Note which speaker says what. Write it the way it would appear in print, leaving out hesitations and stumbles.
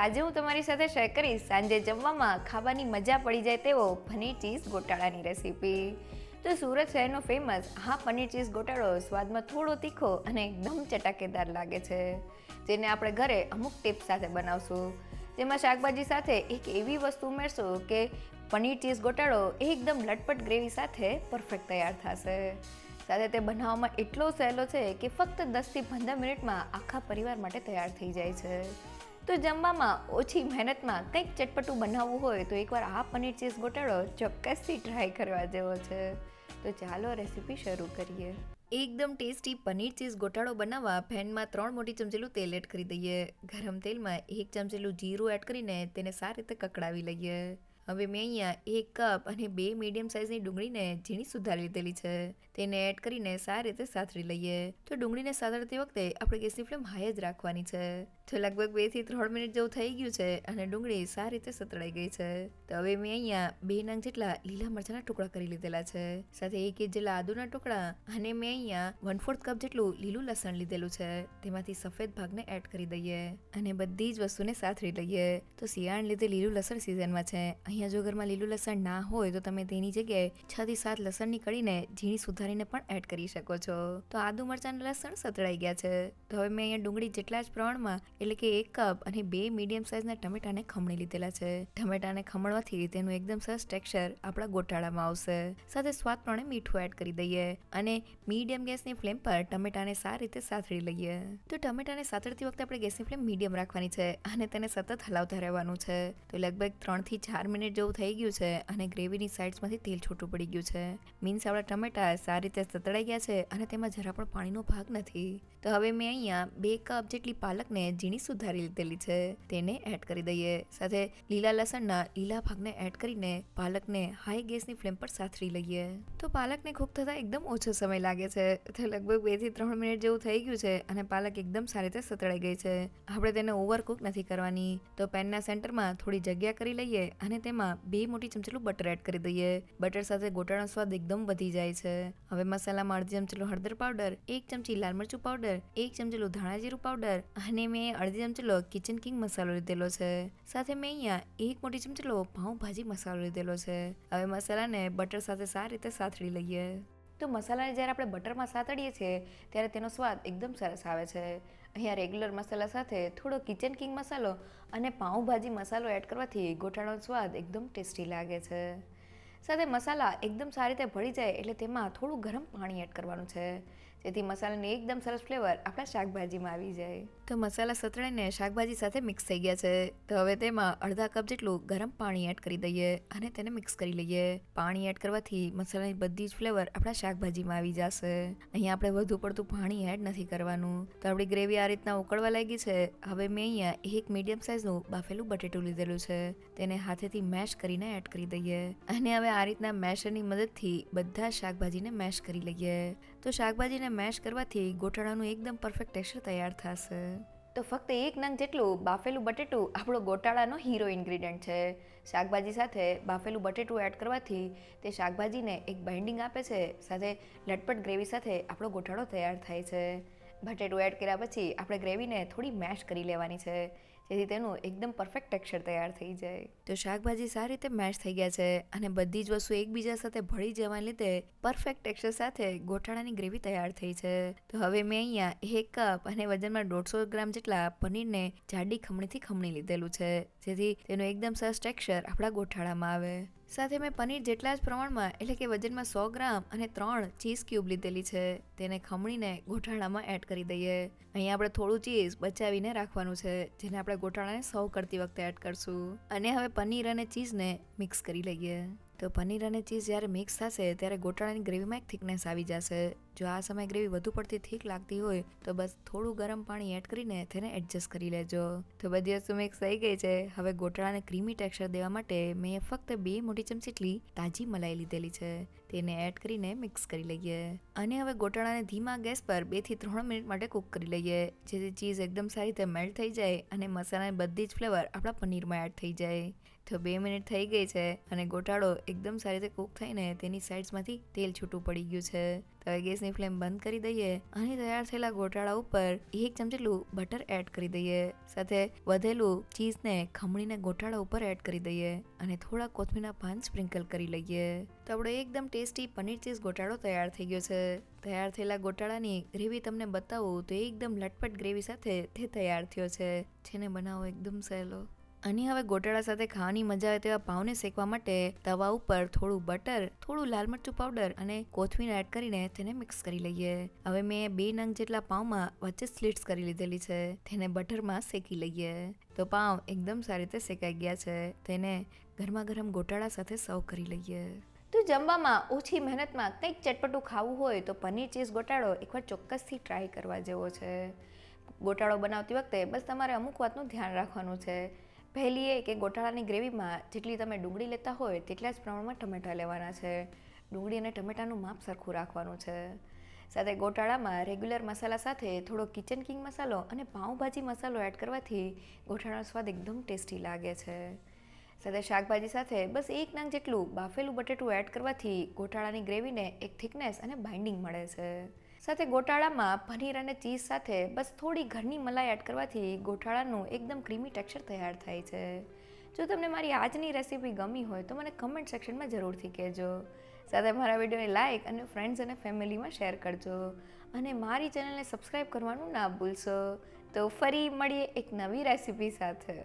Speaker 1: આજે હું તમારી સાથે શેર કરીશ સાંજે જમવામાં ખાવાની મજા પડી જાય તેવો પનીર ચીઝ ગોટાળાની રેસીપી. તો સુરત શહેરનો ફેમસ પનીર ચીઝ ગોટાળો સ્વાદમાં થોડો તીખો અને એકદમ ચટાકેદાર લાગે છે, જેને આપણે ઘરે અમુક ટિપ્સ સાથે બનાવશું. જેમાં શાકભાજી સાથે એક એવી વસ્તુ ઉમેરશું કે પનીર ચીઝ ગોટાળો એકદમ લટપટ ગ્રેવી સાથે પરફેક્ટ તૈયાર થશે. સાથે તે બનાવવામાં એટલો સહેલો છે કે ફક્ત 10થી 15 મિનિટમાં આખા પરિવાર માટે તૈયાર થઈ જાય છે. તો જમવામાં ઓછી મહેનતમાં કંઈક ચટપટું બનાવવું હોય તો એકવાર પનીર ચીઝ ગોટાળો ચોક્કસથી ટ્રાય કરવા જેવો છે. તો ચાલો રેસીપી શરૂ કરીએ. એકદમ ટેસ્ટી પનીર ચીઝ ગોટાળો બનાવવા પેનમાં 3 મોટી ચમચીલું તેલ એડ કરી દઈએ. ગરમ તેલમાં 1 ચમચીલું જીરું એડ કરીને તેને સારી રીતે કકડાવી લઈએ. હવે મેં અહીંયા 1 કપ અને 2 મીડિયમ સાઇઝની ડુંગળીને ઝીણી સુધારી લીધેલી છે, તેને એડ કરીને સારી રીતે સાતળી લઈએ. તો ડુંગળીને સાતળતી વખતે આપણે ગેસની ફ્લેમ હાઈ જ રાખવાની છે. તો લગભગ 2 થી 3 મિનિટ જેવું થઈ ગયું છે અને ડુંગળી સારી રીતે સતળાઈ ગઈ છે. તો હવે મેં અહીંયા 2 નંગ જેટલા લીલા મરચાના ટુકડા કરી લીધેલા છે, સાથે 1 ઇંચ જેટલા આદુના ટુકડા અને મેં અહીંયા 1/4 કપ જેટલું લીલું લસણ લીધેલું છે, તેમાંથી સફેદ ભાગને એડ કરી દઈએ અને બધી જ વસ્તુને સાતળી લઈએ. તો શિયાળાને લીધે લીલું લસણ સિઝનમાં છે. અહીંયા જો ઘરમાં લીલું લસણ ના હોય તો તમે તેની જગ્યાએ 6 થી 7 લસણની કળીને ઝીણી સુધારીને પણ એડ કરી શકો છો. તો આદુ મરચાં અને લસણ સતળાઈ ગયા છે. તો હવે મેં અહીંયા ડુંગળી જેટલા જ પ્રમાણમાં એટલે કે 1 કપ અને 2 મીડિયમ સાઇઝના ટમેટાને ખમણી લીધેલા છે. ટમેટાને ખમણવાથી તેનું એકદમ સરસ ટેક્સચર આપણા ગોટાળામાં આવશે. સાથે સ્વાદ પ્રમાણે મીઠું એડ કરી દઈએ અને મીડિયમ ગેસની ફ્લેમ પર ટમેટાને સારી રીતે સાતળી લઈએ. તો ટમેટાને સાતળતી વખતે આપણે ગેસની ફ્લેમ મીડિયમ રાખવાની છે અને તેને સતત હલાવતા રહેવાનું છે. તો લગભગ 3 થી 4 મિનિટ જેવું થઈ ગયું છે અને ગ્રેવીની સાઇડ્સમાંથી તેલ છૂટું પડી ગયું છે. મીન્સ આપણા ટમેટા સારી રીતે સતળાઈ ગયા છે અને તેમાં જરા પણ પાણીનો ભાગ નથી. તો હવે મેં અહીંયા 2 કપ જેટલી પાલકને ઝીણી સુધારી લીધેલી છે, તેને એડ કરી દઈએ. સાથે લીલા લસણના લીલા ભાગને એડ કરીને પાલકને હાઈ ગેસની ફ્લેમ પર સાતળી લઈએ. તો પાલકને કૂક થતાં એકદમ ઓછો સમય લાગે છે. તો લગભગ 2 થી 3 મિનિટ જેવું થઈ ગયું છે અને પાલક એકદમ સારી રીતે સતળાઈ ગઈ છે. આપણે તેને ઓવરકુક નથી કરવાની. તો પેનના સેન્ટરમાં થોડી જગ્યા કરી લઈએ અને તેમાં 2 મોટી ચમચીલું બટર એડ કરી દઈએ. બટર સાથે ગોટાળાનો સ્વાદ એકદમ વધી જાય છે. હવે મસાલામાં અડધી ચમચીલો હળદર પાવડર, 1 ચમચી લાલ મરચું પાવડર, 1 ચમચીલું ધાણા જીરું પાવડર અને મેં અડધી ચમચીલો કિચન કિંગ મસાલો લીધેલો છે. સાથે મેં અહીંયા 1 મોટી ચમચીલો પાઉંભાજી મસાલો લીધેલો છે. હવે મસાલાને બટર સાથે સારી રીતે સાતળી લઈએ. તો મસાલાને જ્યારે આપણે બટરમાં સાતળીએ છીએ ત્યારે તેનો સ્વાદ એકદમ સરસ આવે છે. અહીંયા રેગ્યુલર મસાલા સાથે થોડો કિચન કિંગ મસાલો અને પાઉંભાજી મસાલો એડ કરવાથી ગોટાળાનો સ્વાદ એકદમ ટેસ્ટી લાગે છે. સાથે મસાલા એકદમ સારી રીતે ભળી જાય એટલે તેમાં થોડું ગરમ પાણી એડ કરવાનું છે, જેથી મસાલાની એકદમ સરસ ફ્લેવર આપણા શાકભાજીમાં આવી જાય. તો મસાલા સતળાઈને શાકભાજી સાથે મિક્સ થઈ ગયા છે. તો હવે તેમાં અડધા કપ જેટલું ગરમ પાણી એડ કરી દઈએ અને તેને મિક્સ કરી લઈએ. પાણી એડ કરવાથી મસાલાની બધી જ ફ્લેવર આપણા શાકભાજીમાં આવી જશે. અહીંયા આપણે વધુ પડતું પાણી એડ નથી કરવાનું. તો આપણી ગ્રેવી આ રીતના ઉકળવા લાગી છે. હવે મેં અહીંયા 1 મીડિયમ સાઇઝનું બાફેલું બટેટું લીધેલું છે, તેને હાથેથી મેશ કરીને એડ કરી દઈએ અને હવે આ રીતના મેશરની મદદથી બધા શાકભાજીને મેશ કરી લઈએ. તો શાકભાજીને મેશ કરવાથી ગોટાળાનું એકદમ પરફેક્ટ ટેક્સચર તૈયાર થશે. તો ફક્ત 1 નંગ જેટલું બાફેલું બટેટું આપણો ગોટાળાનો હીરો ઇન્ગ્રીડિયન્ટ છે. શાકભાજી સાથે બાફેલું બટેટું એડ કરવાથી તે શાકભાજીને એક બાઇન્ડિંગ આપે છે. સાથે લટપટ ગ્રેવી સાથે આપણો ગોટાળો તૈયાર થાય છે. બટેટું એડ કર્યા પછી આપણે ગ્રેવીને થોડી મેશ કરી લેવાની છે, જેથી તેનું એકદમ પરફેક્ટ ટેક્સચર તૈયાર થઈ જાય. તો શાકભાજી સારી રીતે મેશ થઈ ગયા છે અને બધી જ વસ્તુ એકબીજા સાથે ભળી જવાને લીધે પરફેક્ટ ટેક્સચર સાથે ગોટાળાની ગ્રેવી તૈયાર થઈ છે. તો હવે મેં અહીંયા 1 કપ અને વજનમાં 150 ગ્રામ જેટલા પનીરને જાડી ખમણીથી ખમણી લીધેલું છે, જેથી તેનું એકદમ સરસ ટેક્સચર આપણા ગોટાળામાં આવે. સાથે મેં પનીર જેટલા જ પ્રમાણમાં એટલે કે વજનમાં 100 ગ્રામ અને 3 ચીઝ ક્યુબ લીધેલી છે, તેને ખમણીને ગોટાળામાં એડ કરી દઈએ. અહીંયા આપણે થોડું ચીઝ બચાવીને રાખવાનું છે, જેને આપણે ગોટાળાને સર્વ કરતી વખતે એડ કરશું. અને હવે પનીર અને ચીઝને મિક્સ કરી લઈએ. તો પનીર અને ચીઝ જ્યારે મિક્સ થશે ત્યારે ગોટાળાની ગ્રેવીમાં એક થિકનેસ આવી જશે. જો આ સમયે ગ્રેવી વધુ પડતી થીક લાગતી હોય તો બસ થોડું ગરમ પાણી એડ કરીને તેને એડજસ્ટ કરી લેજો. તો બધી વસ્તુ મિક્સ થઈ ગઈ છે. હવે ગોટાળાને ક્રીમી ટેક્સચર દેવા માટે મેં ફક્ત 2 મોટી ચમચી જેટલી તાજી મલાઈ લીધેલી છે, તેને એડ કરીને મિક્સ કરી લઈએ અને હવે ગોટાળાને ધીમા ગેસ પર 2 થી 3 મિનિટ માટે કૂક કરી લઈએ, જેથી ચીઝ એકદમ સારી રીતે મેલ્ટ થઈ જાય અને મસાલાની બધી જ ફ્લેવર આપણા પનીરમાં એડ થઈ જાય. તો 2 મિનિટ થઈ ગઈ છે અને ગોટાળો એકદમ સારી રીતે કૂક થઈને તેની સાઇડ્સમાંથી તેલ છૂટું પડી ગયું છે. તો હવે ગેસની ફ્લેમ બંધ કરી દઈએ અને તૈયાર થયેલા ગોટાળા ઉપર 1 ચમચી જેટલું બટર એડ કરી દઈએ. સાથે વધેલું ચીઝને ખમણીને ગોટાળા ઉપર એડ કરી દઈએ અને થોડા કોથમીરના પાન સ્પ્રિંકલ કરી લઈએ. તો આપણો એકદમ ટેસ્ટી પનીર ચીઝ ગોટાળો તૈયાર થઈ ગયો છે. તૈયાર થયેલા ગોટાળાની ગ્રેવી તમને બતાવું તો એકદમ લટપટ ગ્રેવી સાથે તે તૈયાર થયો છે, જેને બનાવો એકદમ સહેલો. અને હવે ગોટાળા સાથે ખાવાની મજા આવે તેવા પાવને શેકવા માટે તવા ઉપર થોડું બટર, થોડું લાલ મરચું પાવડર અને કોથમીર એડ કરીને તેને મિક્સ કરી લઈએ. હવે મેં 2 નંગ જેટલા પાવમાં વચ્ચે સ્લિટ્સ કરી લીધેલી છે, તેને બટરમાં શેકી લઈએ. તો પાવ એકદમ સારી રીતે શેકાઈ ગયા છે, તેને ગરમા ગરમ ગોટાળા સાથે સર્વ કરી લઈએ. તો જમવામાં ઓછી મહેનતમાં કંઈક ચટપટું ખાવું હોય તો પનીર ચીઝ ગોટાળો એકવાર ચોક્કસથી ટ્રાય કરવા જેવો છે. ગોટાળો બનાવતી વખતે બસ તમારે અમુક વાતનું ધ્યાન રાખવાનું છે. પહેલી એ કે ગોટાળાની ગ્રેવીમાં જેટલી તમે ડુંગળી લેતા હોય તેટલા જ પ્રમાણમાં ટમેટાં લેવાના છે. ડુંગળી અને ટમેટાનું માપ સરખું રાખવાનું છે. સાથે ગોટાળામાં રેગ્યુલર મસાલા સાથે થોડો કિચન કિંગ મસાલો અને પાઉંભાજી મસાલો એડ કરવાથી ગોટાળાનો સ્વાદ એકદમ ટેસ્ટી લાગે છે. સાથે શાકભાજી સાથે બસ 1 નંગ જેટલું બાફેલું બટેટું એડ કરવાથી ગોટાળાની ગ્રેવીને એક થિકનેસ અને બાઇન્ડિંગ મળે છે. સાથે ગોટાળામાં પનીર અને ચીઝ સાથે બસ થોડી ઘરની મલાઈ એડ કરવાથી ગોટાળાનું એકદમ ક્રીમી ટેક્સચર તૈયાર થાય છે. જો તમને મારી આજની રેસીપી ગમી હોય તો મને કમેન્ટ સેક્શનમાં જરૂરથી કહેજો. સાથે મારા વિડીયોને લાઇક અને ફ્રેન્ડ્સ અને ફેમિલીમાં શેર કરજો અને મારી ચેનલને સબસ્ક્રાઈબ કરવાનું ના ભૂલશો. તો ફરી મળીએ એક નવી રેસીપી સાથે.